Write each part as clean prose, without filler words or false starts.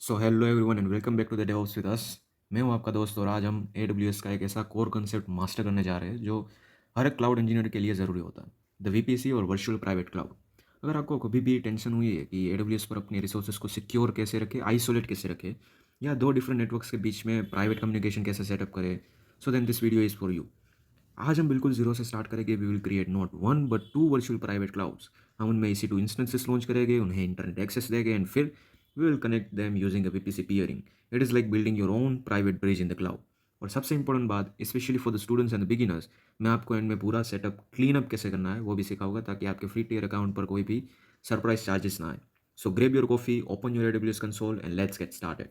So hello everyone and welcome back to the DevOps with us. मैं हूं आपका दोस्त और आज हम AWS का एक ऐसा कोर कंसेप्ट मास्टर करने जा रहे हैं जो हर एक क्लाउड इंजीनियर के लिए ज़रूरी होता है, द VPC और वर्चुअल प्राइवेट क्लाउड। अगर आपको कभी भी टेंशन हुई है कि AWS पर अपने रिसोर्सेज को सिक्योर कैसे रखें, आइसोलेट कैसे रखें, या दो डिफरेंट नेटवर्क्स के बीच में प्राइवेट कम्युनिकेशन कैसे सेटअप करें, so then this video is for you. आज हम बिल्कुल जीरो से स्टार्ट करेंगे। We will create not one but two virtual private clouds. हम उनमें EC2 इंस्टेंसेस लॉन्च करेंगे, उन्हें इंटरनेट एक्सेस देंगे एंड फिर we will connect them using a VPC peering. It is like building your own private bridge in the cloud. और सबसे important बात, specially for the students and the beginners, मैं आपको and में पूरा setup clean up कैसे करना है वो भी सिखाऊंगा ताकि आपके फ्री टियर अकाउंट पर कोई भी सरप्राइज चार्जेस ना आए। So grab your coffee, open your AWS console and let's get started.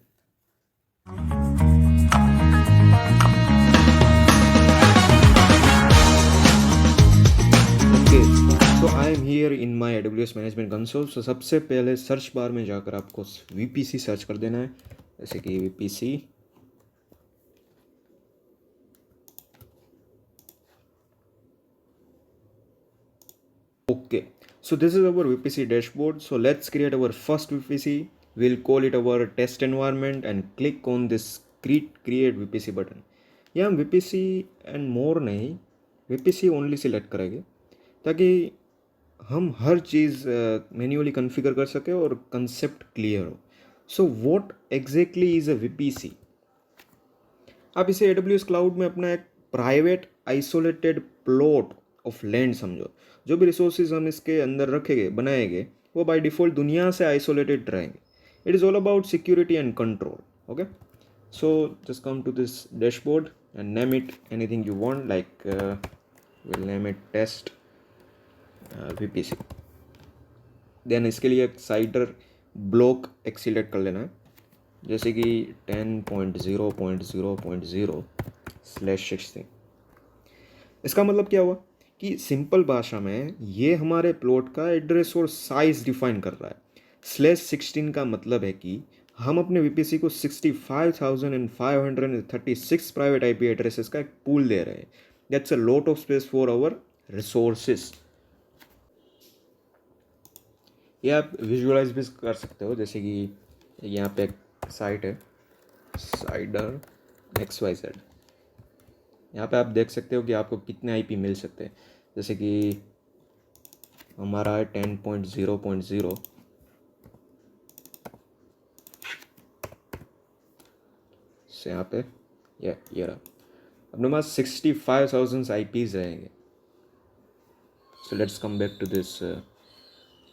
Okay, so I am here in my AWS management console. So सबसे पहले सर्च बार में जाकर आपको VPC सर्च कर देना है, जैसे कि VPC। Okay, so this is our VPC dashboard. So let's create our first VPC. We'll call it our test environment and click on this create VPC button. यहाँ हम VPC and more नहीं, VPC only select करेंगे ताकि हम हर चीज़ manually configure कर सके और concept clear हो। So what exactly is a VPC? आप इसे AWS क्लाउड में अपना एक private isolated plot of land समझो। जो भी रिसोर्सेज हम इसके अंदर रखेंगे बनाएंगे वो बाय डिफ़ॉल्ट दुनिया से आइसोलेटेड रहेंगे। It is all about security and control. Okay, so just come to this dashboard and name it anything you want, like will name it test VPC। Then इसके लिए एक साइडर ब्लॉक एक select कर लेना है, जैसे कि 10.0.0.0/16। इसका मतलब क्या हुआ कि सिंपल भाषा में ये हमारे प्लॉट का एड्रेस और साइज डिफाइन कर रहा है। /16 का मतलब है कि हम अपने VPC को 65,536 प्राइवेट IP एड्रेसेस का एक पूल दे रहे हैं। That's a lot of space for our resources. ये आप विजुअलाइज भी कर सकते हो, जैसे कि यहाँ पे एक साइट है, साइडर XYZ। यहाँ पे आप देख सकते हो कि आपको कितने IP मिल सकते हैं। जैसे कि हमारा है 10.0.0 से यहाँ पे ये रहा। अपने पास 65,000 IPs रहेंगे। So let's come back to this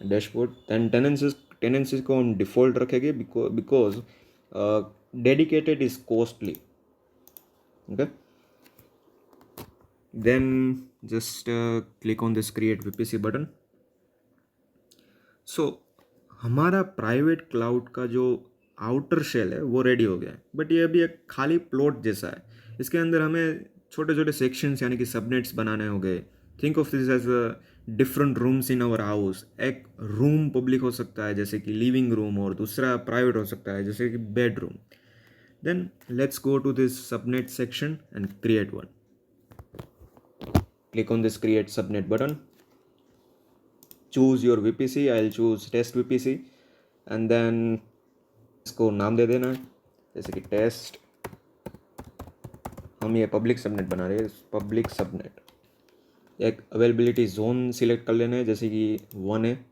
dashboard. Then tenancies को हम डिफ़ॉल्ट रखेंगे because dedicated is costly. Okay, then just click on this create VPC button. So हमारा प्राइवेट क्लाउड का जो आउटर शेल है वो रेडी हो गया है, बट ये अभी एक खाली प्लॉट जैसा है। इसके अंदर हमें छोटे छोटे सेक्शंस यानी कि सबनेट्स बनाने हो गए। Think of this as a different rooms in our house. एक रूम पब्लिक हो सकता है जैसे कि लिविंग रूम, और दूसरा प्राइवेट हो सकता है जैसे कि bedroom. Then let's go to this subnet section and create one. Click on this create subnet button. Choose your VPC. I'll choose test VPC and then इसको नाम दे देना, जैसे कि टेस्ट। हम ये पब्लिक सबनेट बना रहे हैं, पब्लिक सबनेट। एक अवेलेबिलिटी जोन सिलेक्ट कर लेना है, जैसे कि 1 है।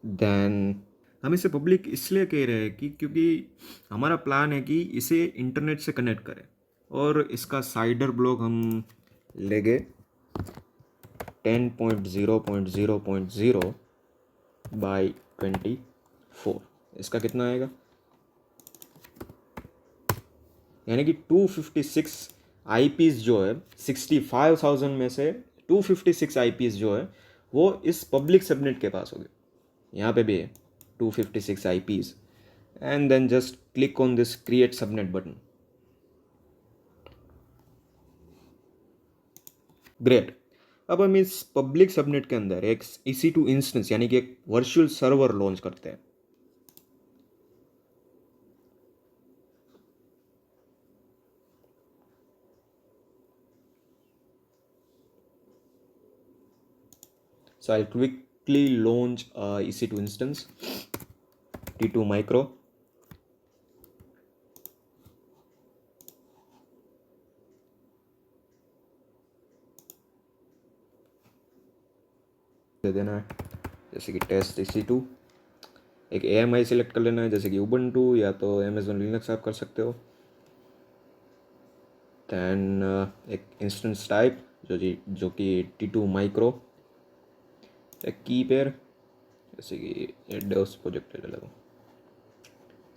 देन हम इसे पब्लिक इसलिए कह रहे हैं कि क्योंकि हमारा प्लान है कि इसे इंटरनेट से कनेक्ट करें, और इसका साइडर ब्लॉक हम लेंगे 10.0.0.0/24। इसका कितना आएगा, यानी कि 256 IPs जो है 65,000 में से 256 IPs जो है वो इस पब्लिक सबनेट के पास हो गए। यहाँ पे भी है 256 IPs। And then just click on this create subnet button. Great. अब हम इस पब्लिक सबनेट के अंदर एक EC2 इंस्टेंस यानी कि एक वर्चुअल सर्वर लॉन्च करते हैं। So I'll quickly launch EC2 instance, T2 micro. दे देना है, जैसे कि टेस्ट EC2। एक AMI सिलेक्ट कर लेना है, जैसे कि उबंटू या तो अमेजोन लिनक्स आप कर सकते हो। दैन एक इंस्टेंस टाइप जो कि T2 माइक्रो। एक की पेयर, जैसे कि ये डेवस प्रोजेक्ट ले लो।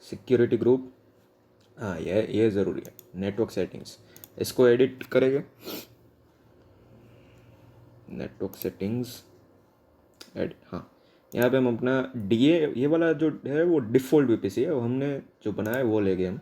सिक्योरिटी ग्रुप, हाँ ये ज़रूरी है। नेटवर्क सेटिंग्स, इसको एडिट करेंगे। नेटवर्क सेटिंग्स एड, हाँ यहाँ पे हम अपना ये वाला जो है वो डिफ़ॉल्ट VPC है, वो हमने जो बनाया है वो ले गए हम,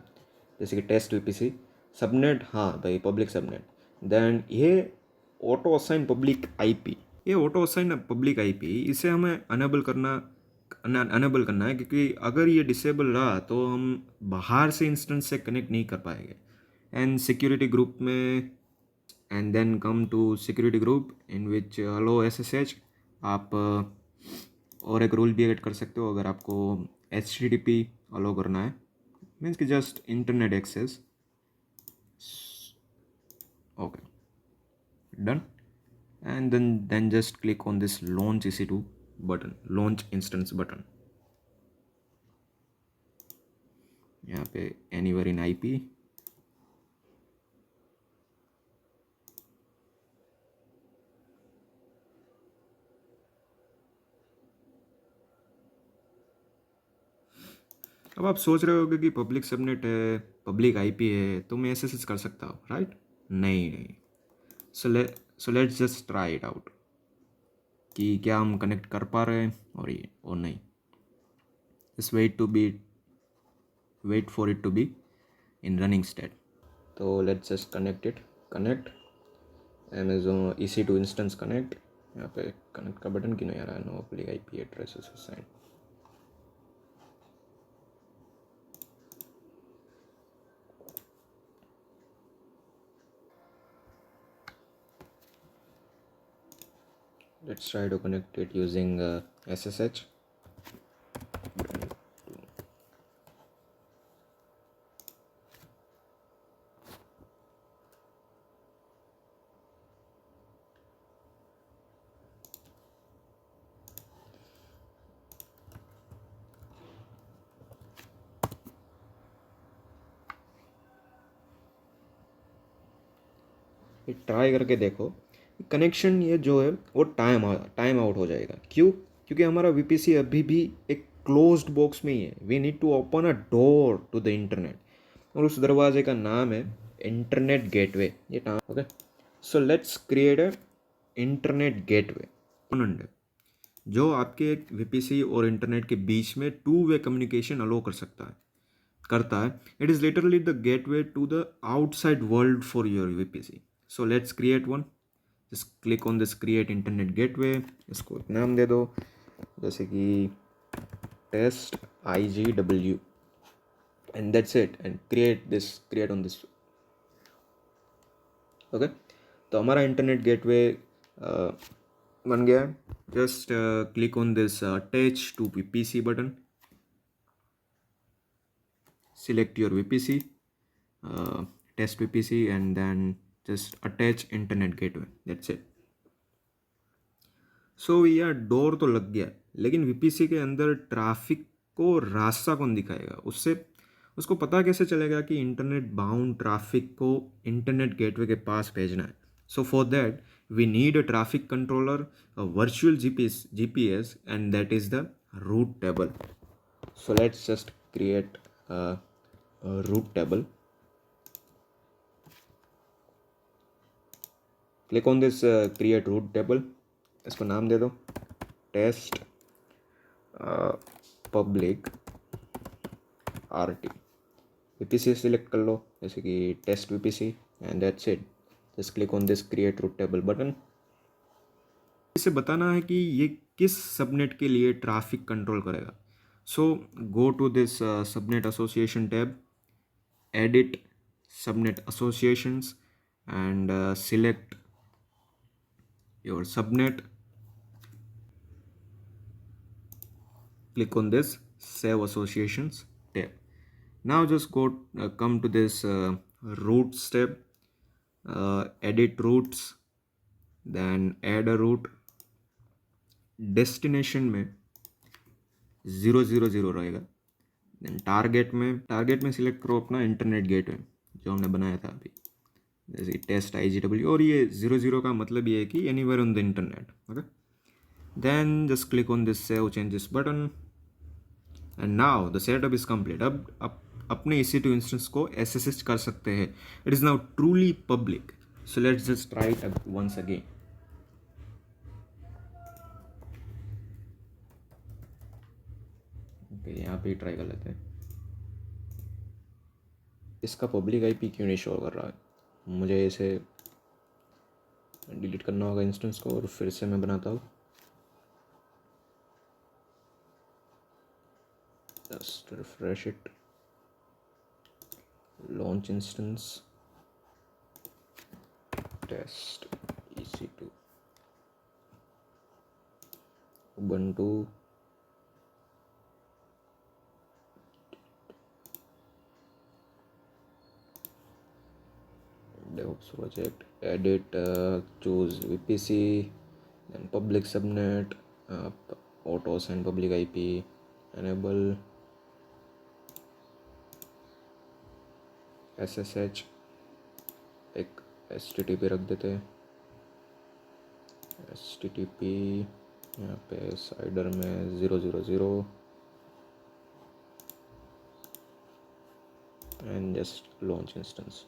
जैसे कि टेस्ट VPC। सबनेट, हाँ भाई पब्लिक सबनेट। देन ये ऑटो असाइन पब्लिक IP, ये ऑटो असाइन पब्लिक IP इसे हमें अनेबल करना है, क्योंकि अगर ये डिसेबल रहा तो हम बाहर से इंस्टेंस से कनेक्ट नहीं कर पाएंगे। एंड सिक्योरिटी ग्रुप में, and then come to security group in which allow SSH। आप और एक रूल भी ऐड कर सकते हो अगर आपको HTTP अलो करना है, मीन्स कि just internet access. Okay, done. And then just click on this launch EC2 button, launch instance button, यहाँ पे एनीवेयर इन IP। अब आप सोच रहे होगे कि पब्लिक सबनेट है, पब्लिक IP है, तो मैं SSH कर सकता हूँ, राइट? नहीं। सो let's just try it out कि क्या हम कनेक्ट कर पा रहे हैं और नहीं। Just wait for it to be in running state. तो let's just connect Amazon EC2 instance connect. यहाँ पे कनेक्ट का बटन क्यों नहीं आ रहा है? No public IP address assign. Let's try to connect it using SSH. ये ट्राई करके देखो, कनेक्शन ये जो है वो टाइम आउट हो जाएगा। क्यों? क्योंकि हमारा VPC अभी भी एक क्लोज्ड बॉक्स में ही है। We need to open a door to the internet, और उस दरवाजे का नाम है इंटरनेट गेटवे। ये नाम, okay. So let's create a internet gateway जो आपके VPC और इंटरनेट के बीच में 2-वे कम्युनिकेशन अलो करता है। It is literally the gateway to the outside world for your VPC। So let's create one. Just click on this create internet gateway, इसको एक नाम दे दो, जैसे कि test IGW, and that's it. And create on this, okay. तो हमारा internet gateway बन गया है। Just click on this attach to VPC button, select your VPC, test VPC, and then just attach internet gateway, that's it। सो यह door तो लग गया, लेकिन VPC के अंदर ट्रैफिक को रास्ता कौन दिखाएगा? उसको पता कैसे चलेगा कि इंटरनेट बाउंड ट्रैफिक को इंटरनेट गेटवे के पास भेजना है? So for that we need a traffic controller, a virtual GPS, and that is the route table. So let's just create route table. Click on this create route table, इसको नाम दे दो test public RT। VPC select कर लो, जैसे कि test VPC, and that's it. Just click on this create route table button. इसे बताना है कि ये किस सबनेट के लिए ट्रैफिक कंट्रोल करेगा। So go to this subnet association tab, edit subnet associations, and select your subnet. Click on this save associations tab. Now just come to this routes tab, edit routes, then add a route, destination में 000 रहेगा। Then target में select करो अपना internet gateway जो हमने बनाया था अभी, जैसे टेस्ट IGW, और ये 00 का मतलब ये है कि anywhere on the internet. Okay, then just click on this save changes button and now the setup is complete. अब अपने EC2 इंस्टेंस को SSH कर सकते हैं। It is now truly public. So let's just try it once again. Okay, यहाँ पे try कर लेते हैं। इसका पब्लिक IP क्यों नहीं शो कर रहा है? मुझे इसे डिलीट करना होगा इंस्टेंस को, और फिर से मैं बनाता हूँ। Just refresh it, launch instance, test EC2 ubuntu DevOps project, edit, choose VPC, then public subnet, auto send public IP, enable SSH, एक HTTP रख देते हैं, HTTP यहाँ पे साइडर में 000 and just launch instance.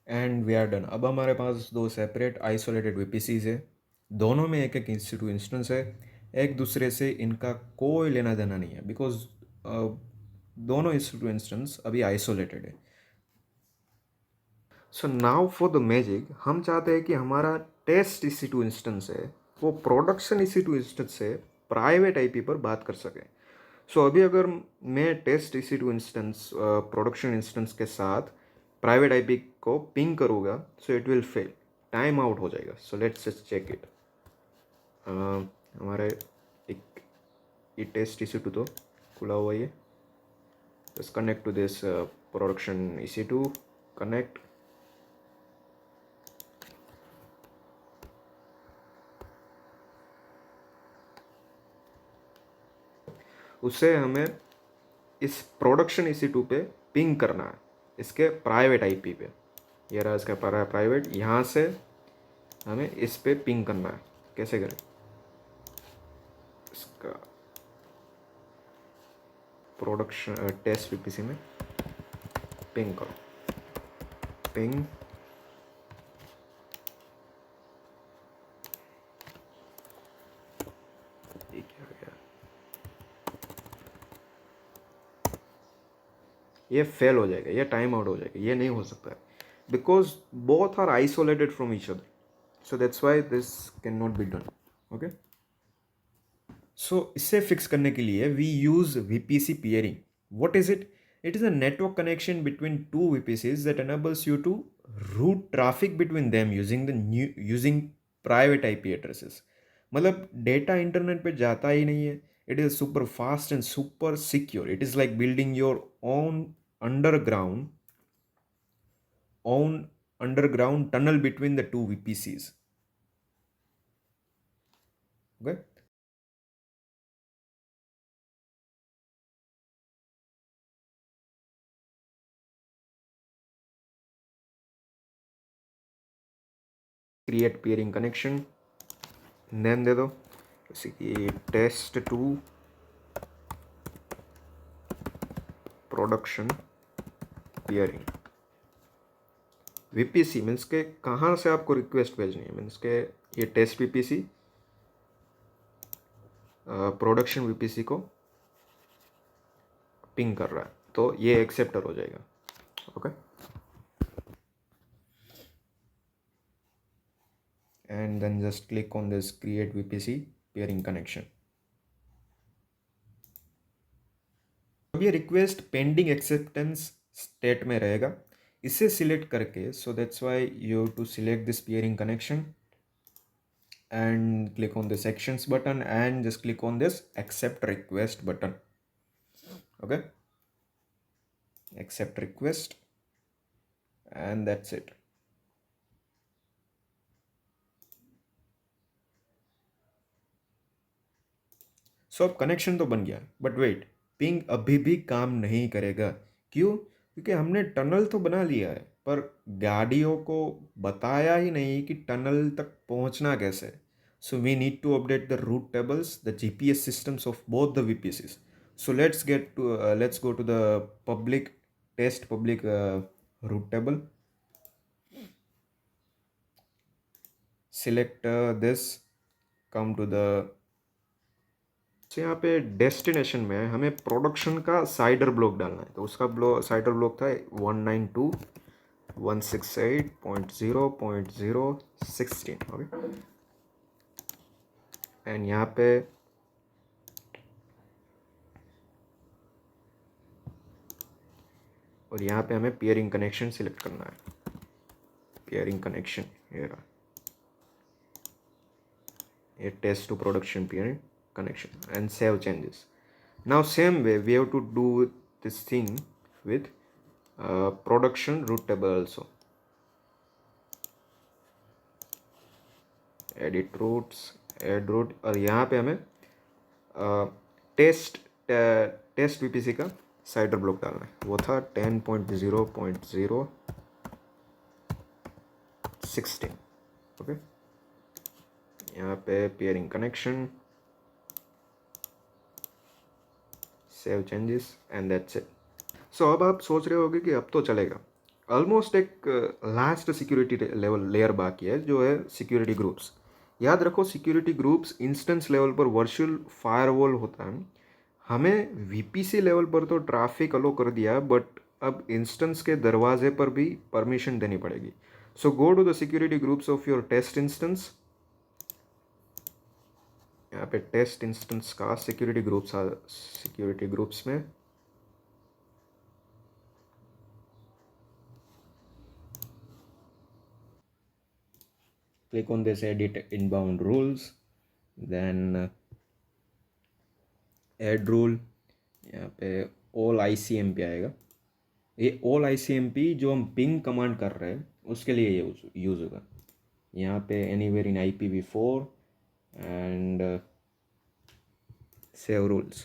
And we are done. अब हमारे पास दो सेपरेट आइसोलेटेड VPCs है, दोनों में एक एक EC2 इंस्टेंस है। एक दूसरे से इनका कोई लेना देना नहीं है, बिकॉज दोनों EC2 इंस्टेंस अभी आइसोलेटेड है। So now for the magic, हम चाहते हैं कि हमारा टेस्ट EC2 इंस्टेंस है वो प्रोडक्शन EC2 इंस्टेंस से प्राइवेट IP पर बात कर सके। सो अभी अगर मैं test EC2 instance production instance के साथ प्राइवेट आईपी को पिंग करूँगा so it will fail, time out हो जाएगा. So let's just check it. हमारे एक ये टेस्ट EC2 तो खुला हुआ है. Just connect to this production EC2. Connect. उससे हमें इस प्रोडक्शन EC2 पे पिंग करना है इसके प्राइवेट आईपी पे. ये रहा इसका प्राइवेट. यहाँ से हमें इस पे पिंग करना है. कैसे करें इसका प्रोडक्शन टेस्ट VPC में पिंग करो. पिंग. ये क्या हो गया? ये फेल हो जाएगा, ये टाइम आउट हो जाएगा, ये नहीं हो सकता है because both are isolated from each other. So that's why this can not be done. Okay. So इसे फिक्स करने के लिए we use VPC peering. What is it? It is a network connection between two VPCs that enables you to route traffic between them using private IP addresses. मतलब data internet पे जाता ही नहीं है. It is super fast and super secure. It is like building your underground own underground tunnel between the two VPCs. Okay. Create peering connection. Name दे दो जैसे कि test2 production peering. VPC means के कहाँ से आपको रिक्वेस्ट भेजनी है. मीन्स के ये टेस्ट VPC प्रोडक्शन VPC को पिंग कर रहा है तो ये एक्सेप्टर हो जाएगा. Okay. And then just click on this create VPC peering connection. अब ये रिक्वेस्ट पेंडिंग एक्सेप्टेंस स्टेट में रहेगा. इसे सिलेक्ट करके so that's why you to select this peering connection and click on this actions button and just click on this accept request button. Okay, accept request and that's it. सो अब connection तो बन गया but wait, ping अभी भी काम नहीं करेगा. क्यों? क्योंकि हमने टनल तो बना लिया है पर गाड़ियों को बताया ही नहीं कि टनल तक पहुंचना कैसे. So we need to update the route tables, the GPS systems of both the VPCs. So let's go to the public route table. Select this, come to the. तो यहाँ पे डेस्टिनेशन में हमें प्रोडक्शन का CIDR block डालना है. तो उसका साइडर ब्लॉक था 192.168.0.016. ओके. एंड यहाँ पे और यहाँ पे हमें पेयरिंग कनेक्शन सिलेक्ट करना है. पेयरिंग कनेक्शन ये रहा, ये test to production peering connection and save changes. Now same way we have to do this thing with production route table also. Edit routes, add route. और यहाँ पे हमें test VPC का साइडर ब्लॉक डालना है. वो था 10.0.016. ओके. यहाँ पे peering connection, save changes and that's it. So अब आप सोच रहे होगे कि अब तो चलेगा. ऑलमोस्ट एक लास्ट सिक्योरिटी लेवल लेयर बाकी है जो है सिक्योरिटी ग्रुप्स. याद रखो सिक्योरिटी ग्रुप्स इंस्टेंस लेवल पर वर्चुअल फायरवॉल होता है. हमें VPC लेवल पर तो ट्रैफिक अलो कर दिया बट अब इंस्टेंस के दरवाजे पर भी परमिशन देनी पड़ेगी. So go to the security groups of your test instance. यहाँ पे टेस्ट इंस्टेंस का सिक्योरिटी ग्रुप्स में click on this edit inbound rules, then add rule, यहाँ पे all ICMP आएगा। ये all ICMP जो हम पिंग कमांड कर रहे हैं उसके लिए यूज़ होगा। यहाँ पे anywhere in IPv4 and save rules।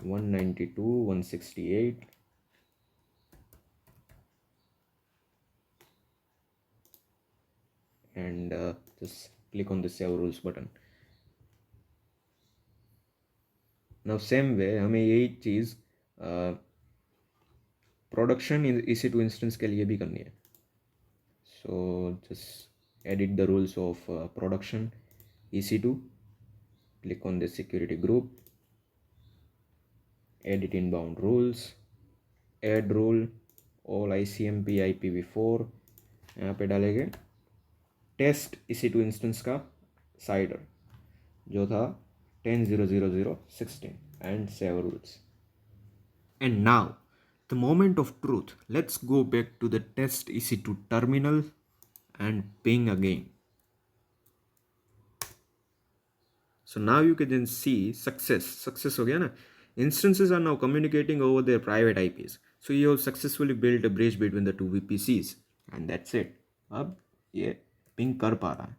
One 192.168 and just click on the save rules button। now same way हमें यही चीज़ प्रोडक्शन EC2 इंस्टेंस के लिए भी करनी है। so just edit the rules of production EC2, click on the security group, edit inbound rules, add rule all ICMP IPv4, यहाँ पे डालेंगे टेस्ट EC2 इंस्टेंस का साइडर जो था 10.0.0.16 and save rules। And now, the moment of truth. Let's go back to the test EC2 terminal and ping again. So now you can see success हो गया ना। Instances are now communicating over their private IPs. So you have successfully built a bridge between the two VPCs and that's it। अब ये ping कर पा रहा है।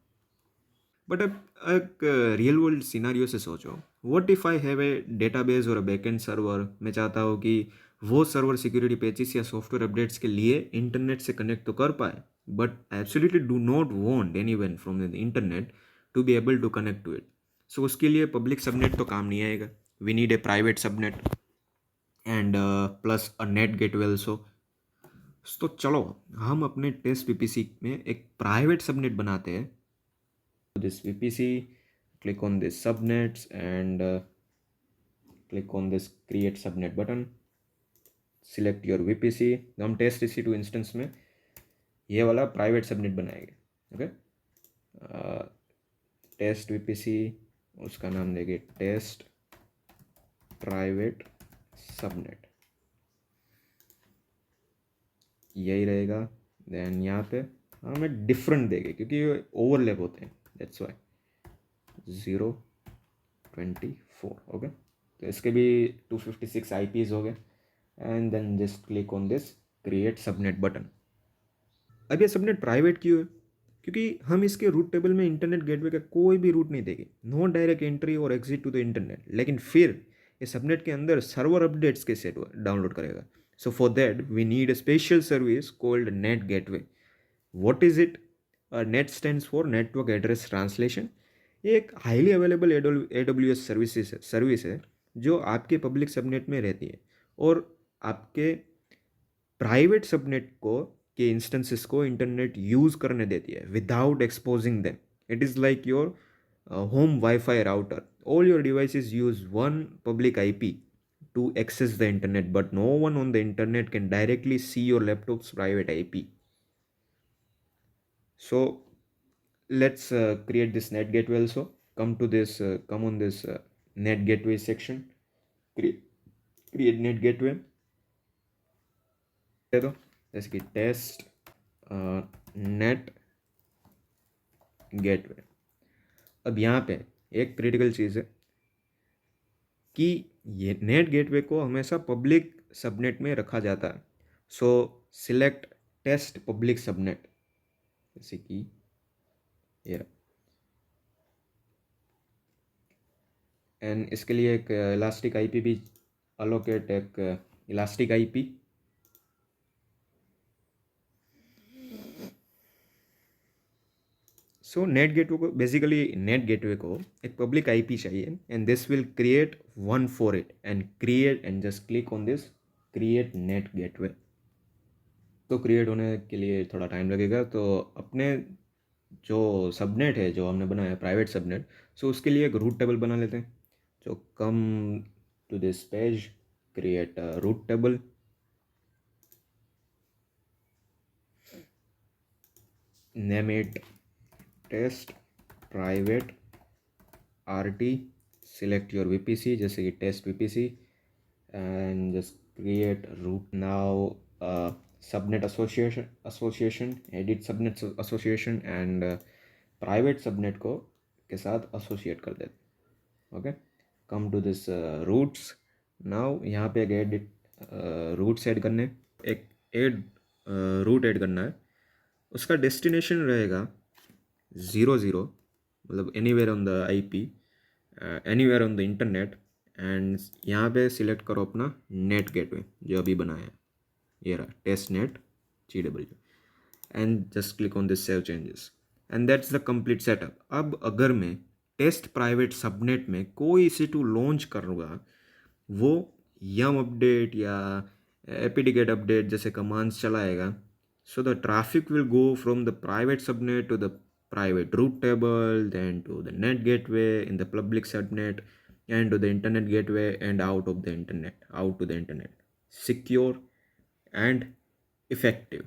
But अब एक रियल वर्ल्ड सिनारियो से सोचो, what if I have a database और बैकएंड सर्वर। मैं चाहता हूँ कि वो सर्वर सिक्योरिटी पैचेस या सॉफ्टवेयर अपडेट्स के लिए इंटरनेट से कनेक्ट तो कर पाए, but absolutely do not want anyone from the internet to be able to connect to it. So उसके लिए पब्लिक सबनेट तो काम नहीं आएगा। We need a private subnet and plus a NAT gateway also. तो चलो हम अपने टेस्ट पीपीसी में एक प्राइवेट सबनेट बनाते हैं। this VPC, click on this subnets and click on this create subnet button, select your VPC। हम test EC2 instance में ये वाला प्राइवेट सबनेट बनाएंगे। ओके, टेस्ट VPC, उसका नाम देंगे टेस्ट प्राइवेट सबनेट, यही रहेगा। देन यहाँ पे हमें डिफरेंट देंगे क्योंकि ये ओवरलैप होते हैं, दैट्स वाई 024। ओके, तो इसके भी 256 IPs हो गए। And then just click on this create subnet button. अब ये सबनेट प्राइवेट क्यों है? क्योंकि हम इसके रूट टेबल में इंटरनेट गेटवे का कोई भी रूट नहीं देंगे, नो डायरेक्ट एंट्री और एग्जिट टू द इंटरनेट। लेकिन फिर ये सबनेट के अंदर सर्वर अपडेट्स कैसे डाउनलोड करेगा? So for that we need a special service called NAT gateway. What is it? NAT stands for network address translation. ये एक हाईली अवेलेबल AWS सर्विस है जो आपके पब्लिक सबनेट में रहती है और आपके प्राइवेट सबनेट को के इंस्टेंसेस को इंटरनेट यूज़ करने देती है without exposing them. It is like your home Wi-Fi router. All your devices use one public IP to access the internet, but no one on the internet can directly see your laptop's private IP. So let's create this net gateway also. Come on this net gateway section. Create net gateway। दे दो जैसे कि test net gateway. अब यहाँ पे एक critical चीज़ है कि ये नेट गेटवे को हमेशा पब्लिक सबनेट में रखा जाता है। So select test public subnet, जैसे कि ये। एंड इसके लिए एक इलास्टिक आईपी भी अलोकेट, एक elastic IP. So NAT gateway को बेसिकली नेट गेटवे को एक पब्लिक आईपी चाहिए and this will create one for it and just click on this create NAT gateway. तो क्रिएट होने के लिए थोड़ा टाइम लगेगा। तो अपने जो सबनेट है जो हमने बनाया प्राइवेट सबनेट, सो उसके लिए एक रूट टेबल बना लेते हैं। So come to this page, create a root table, name it test private RT, select your VPC जैसे कि test VPC, and just create root. Now subnet association, edit subnet association, and private subnet को के साथ associate कर देते. Okay, come to this roots. now यहाँ पे एक edit roots ऐड करने, एक एड रूट ऐड करना है. उसका डेस्टिनेशन रहेगा 00, मतलब anywhere on the IP, anywhere on the internet. And यहाँ पे सिलेक्ट करो अपना नेट गेटवे जो अभी बनाया है, ये रहा test NAT GW, and just click on this save changes, and that's the complete setup. अब अगर मैं टेस्ट प्राइवेट सबनेट में कोई EC2 लॉन्च करूँगा, वो यम अपडेट या apdget अपडेट जैसे कमांड्स चलाएगा. So the traffic will go from the private subnet to the private root table, then to the net gateway in the public subnet, and to the internet gateway, and out of the internet, out to the internet. Secure and effective.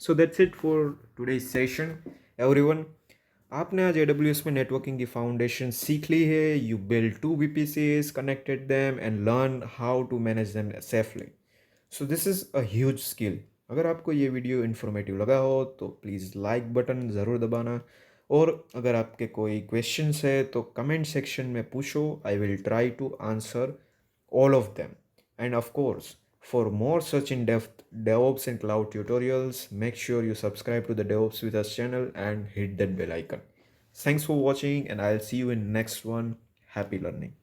So that's it for today's session, everyone. आपने आज AWS में networking की foundation सीख ली है. You build 2 VPCs, connected them, and learn how to manage them safely. So this is a huge skill. अगर आपको ये video informative लगा हो तो प्लीज़ लाइक बटन ज़रूर दबाना, और अगर आपके कोई क्वेश्चंस है तो कमेंट सेक्शन में पूछो. I will try to answer all of them. And of course, for more such in-depth DevOps and cloud tutorials, make sure you subscribe to the DevOps with Us channel and hit that bell icon. Thanks for watching, and I'll see you in next one. Happy learning.